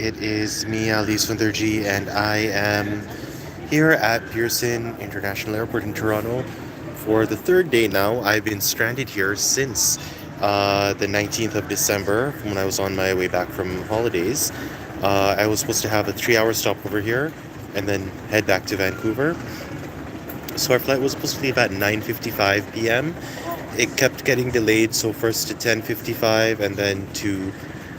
It is me, Ali Sundarji, and I am here at Pearson International Airport in Toronto for the third day now. I've been stranded here since the 19th of December when I was on my way back from holidays. I was supposed to have a 3 hour stop over here and then head back to Vancouver. So our flight was supposed to leave at 9:55 p.m. It kept getting delayed, so first to 10:55 and then to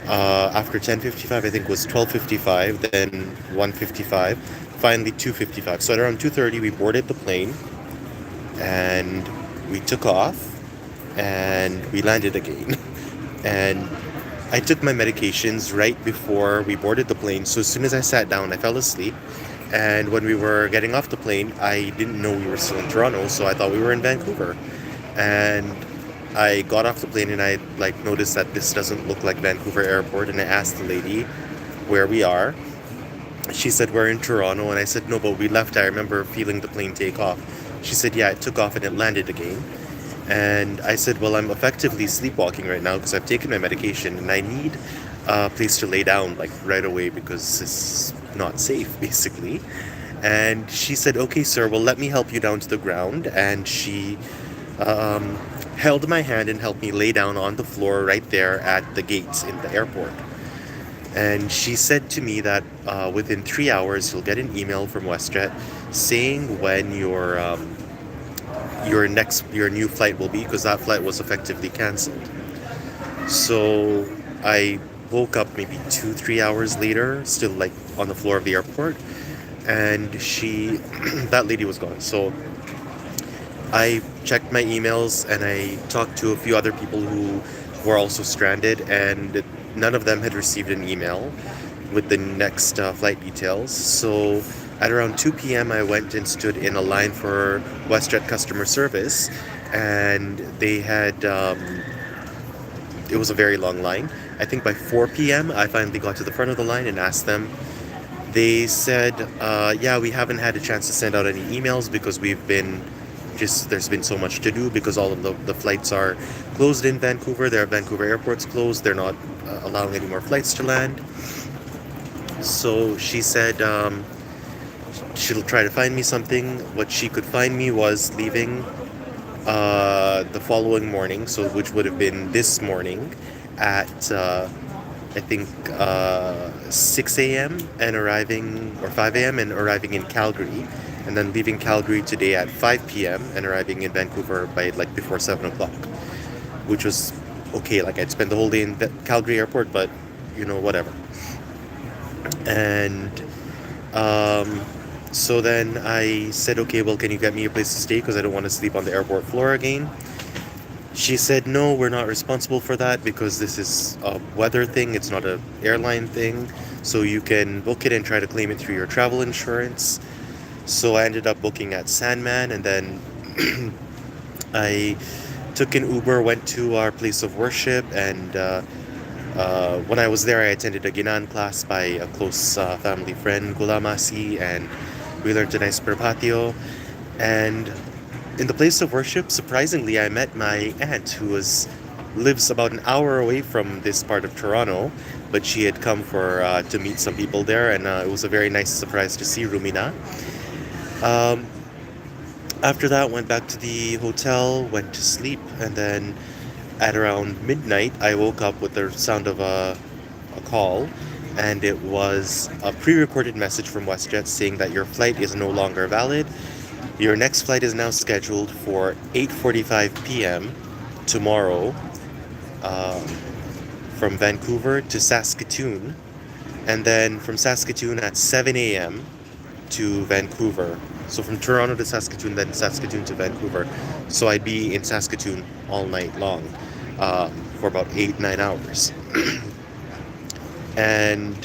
after 10:55 I think was 12:55, then 1:55, finally 2:55. So at around 2:30 we boarded the plane and we took off and we landed again. And I took my medications right before we boarded the plane. So as soon as I sat down, I fell asleep. And when we were getting off the plane, I didn't know we were still in Toronto, so I thought we were in Vancouver. And I got off the plane and I noticed that this doesn't look like Vancouver Airport, and I asked the lady where we are. She said we're in Toronto, and I said no, but we left. I remember feeling the plane take off. She said yeah, it took off and it landed again. And I said, well, I'm effectively sleepwalking right now because I've taken my medication and I need a place to lay down right away because it's not safe, basically. And she said, okay, sir, well, let me help you down to the ground. And she um, held my hand and helped me lay down on the floor right there at the gates in the airport. And she said to me that within 3 hours, you'll get an email from WestJet saying when your new flight will be, because that flight was effectively cancelled. So I woke up maybe 2-3 hours later, still on the floor of the airport, and that lady was gone. So I checked my emails and I talked to a few other people who were also stranded, and none of them had received an email with the next flight details. So at around 2 p.m., I went and stood in a line for WestJet customer service, and they had, it was a very long line. I think by 4 p.m., I finally got to the front of the line and asked them. They said, yeah, we haven't had a chance to send out any emails because there's been so much to do because all of the flights are closed in Vancouver. Their Vancouver airport's closed. They're not allowing any more flights to land. So she said, she'll try to find me something. What she could find me was leaving the following morning, so which would have been this morning at I think 6 a.m. and arriving, or 5 a.m. and arriving in Calgary, and then leaving Calgary today at 5 p.m. and arriving in Vancouver by before 7 o'clock, which was okay. I'd spend the whole day in Calgary airport, but whatever. And so then I said, okay, well, can you get me a place to stay because I don't want to sleep on the airport floor again. She said, no, we're not responsible for that because this is a weather thing. It's not an airline thing. So you can book it and try to claim it through your travel insurance. So I ended up booking at Sandman, and then I took an Uber, went to our place of worship, and when I was there, I attended a Ginan class by a close family friend, Gulamasi, and we learned a nice perpatio. And in the place of worship, surprisingly, I met my aunt who lives about an hour away from this part of Toronto, but she had come to meet some people there, and it was a very nice surprise to see Rumina. After that, went back to the hotel, went to sleep, and then at around midnight, I woke up with the sound of a call, and it was a pre-recorded message from WestJet saying that your flight is no longer valid. Your next flight is now scheduled for 8:45 p.m. tomorrow from Vancouver to Saskatoon, and then from Saskatoon at 7 a.m. to Vancouver. So from Toronto to Saskatoon, then Saskatoon to Vancouver. So I'd be in Saskatoon all night long for about 8-9 hours. And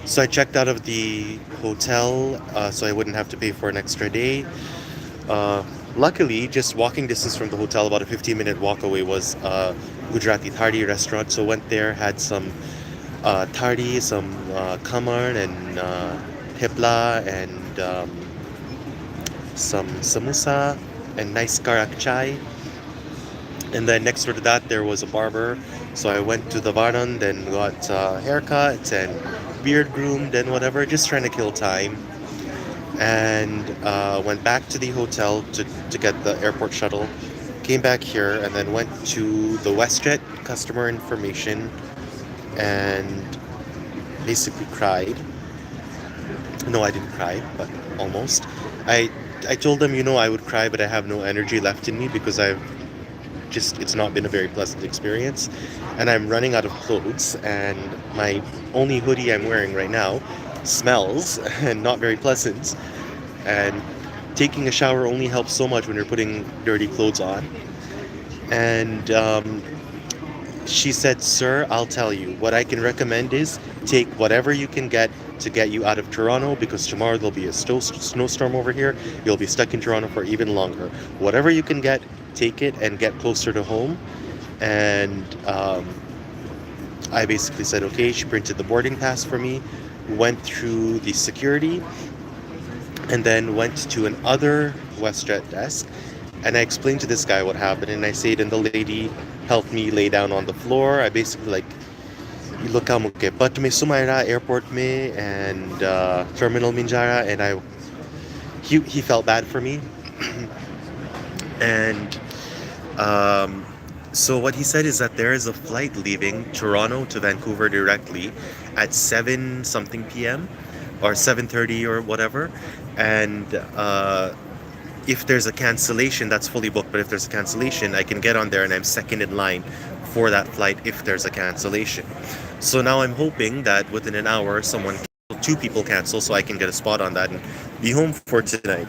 so I checked out of the hotel so I wouldn't have to pay for an extra day. Luckily, just walking distance from the hotel, about a 15-minute walk away, was Gujarati Thardi restaurant. So went there, had some thardi, some khaman and thepla, and some samosa and nice karak chai. And then next door to that, there was a barber. So I went to the baron, then got a haircut and beard groomed and whatever, just trying to kill time. And went back to the hotel to get the airport shuttle. Came back here and then went to the WestJet customer information and basically cried. No, I didn't cry, but almost. I I told them, I would cry, but I have no energy left in me because it's not been a very pleasant experience. And I'm running out of clothes, and my only hoodie I'm wearing right now smells and not very pleasant. And taking a shower only helps so much when you're putting dirty clothes on. And she said, "Sir, I'll tell you. What I can recommend is take whatever you can get to get you out of Toronto because tomorrow there'll be a snowstorm over here. You'll be stuck in Toronto for even longer. Whatever you can get, take it and get closer to home." And I basically said, okay. She printed the boarding pass for me, went through the security, and then went to another WestJet desk. And I explained to this guy what happened, and I said, and the lady helped me lay down on the floor. I basically like, look how muke, but me sumaira airport me and terminal minjara, and he felt bad for me, and so what he said is that there is a flight leaving Toronto to Vancouver directly at 7 something p.m. or 7:30 or whatever, and if there's a cancellation, that's fully booked, but if there's a cancellation, I can get on there and I'm second in line for that flight if there's a cancellation. So now I'm hoping that within an hour, two people cancel so I can get a spot on that and be home for tonight.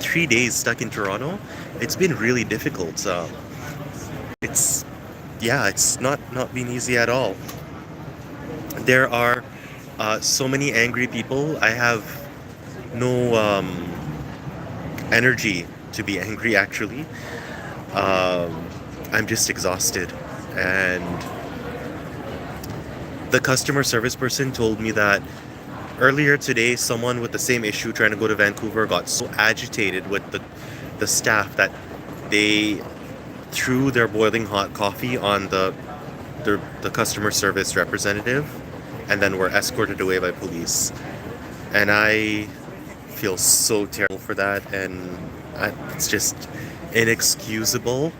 3 days stuck in Toronto, it's been really difficult. It's, yeah, it's not been easy at all. There are so many angry people. I have no energy to be angry, actually. I'm just exhausted. And the customer service person told me that earlier today, someone with the same issue trying to go to Vancouver got so agitated with the staff that they threw their boiling hot coffee on the customer service representative and then were escorted away by police. And I feel so terrible for that, and it's just inexcusable.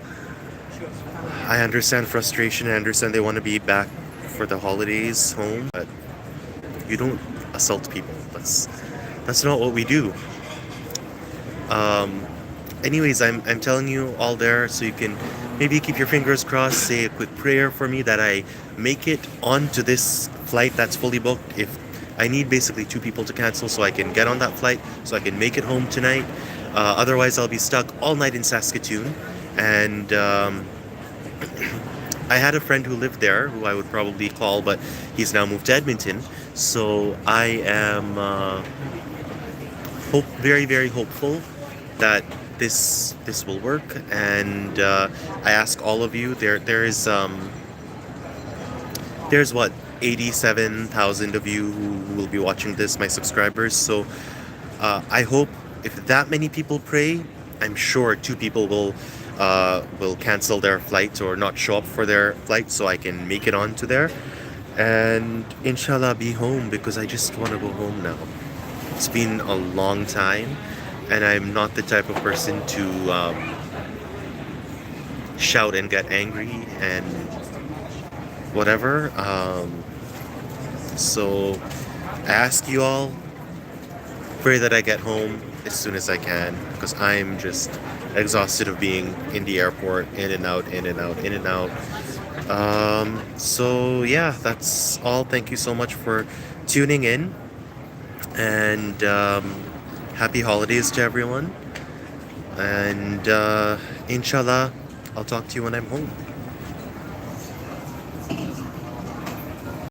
I understand frustration. I understand they want to be back for the holidays home, but you don't assault people. That's not what we do. Anyways, I'm telling you all there so you can maybe keep your fingers crossed. Say a quick prayer for me that I make it onto this flight that's fully booked. If I need basically two people to cancel so I can get on that flight, so I can make it home tonight. Otherwise, I'll be stuck all night in Saskatoon. And I had a friend who lived there who I would probably call, but he's now moved to Edmonton. So I am very, very hopeful that this will work. And I ask all of you. There's what, 87,000 of you who will be watching this, my subscribers. So I hope if that many people pray, I'm sure two people will cancel their flight or not show up for their flight so I can make it onto there. And inshallah be home because I just want to go home now. It's been a long time and I'm not the type of person to shout and get angry and whatever. So I ask you all, pray that I get home as soon as I can because I'm just exhausted of being in the airport, in and out, in and out, in and out. So yeah, that's all. Thank you so much for tuning in, and happy holidays to everyone. And inshallah, I'll talk to you when I'm home.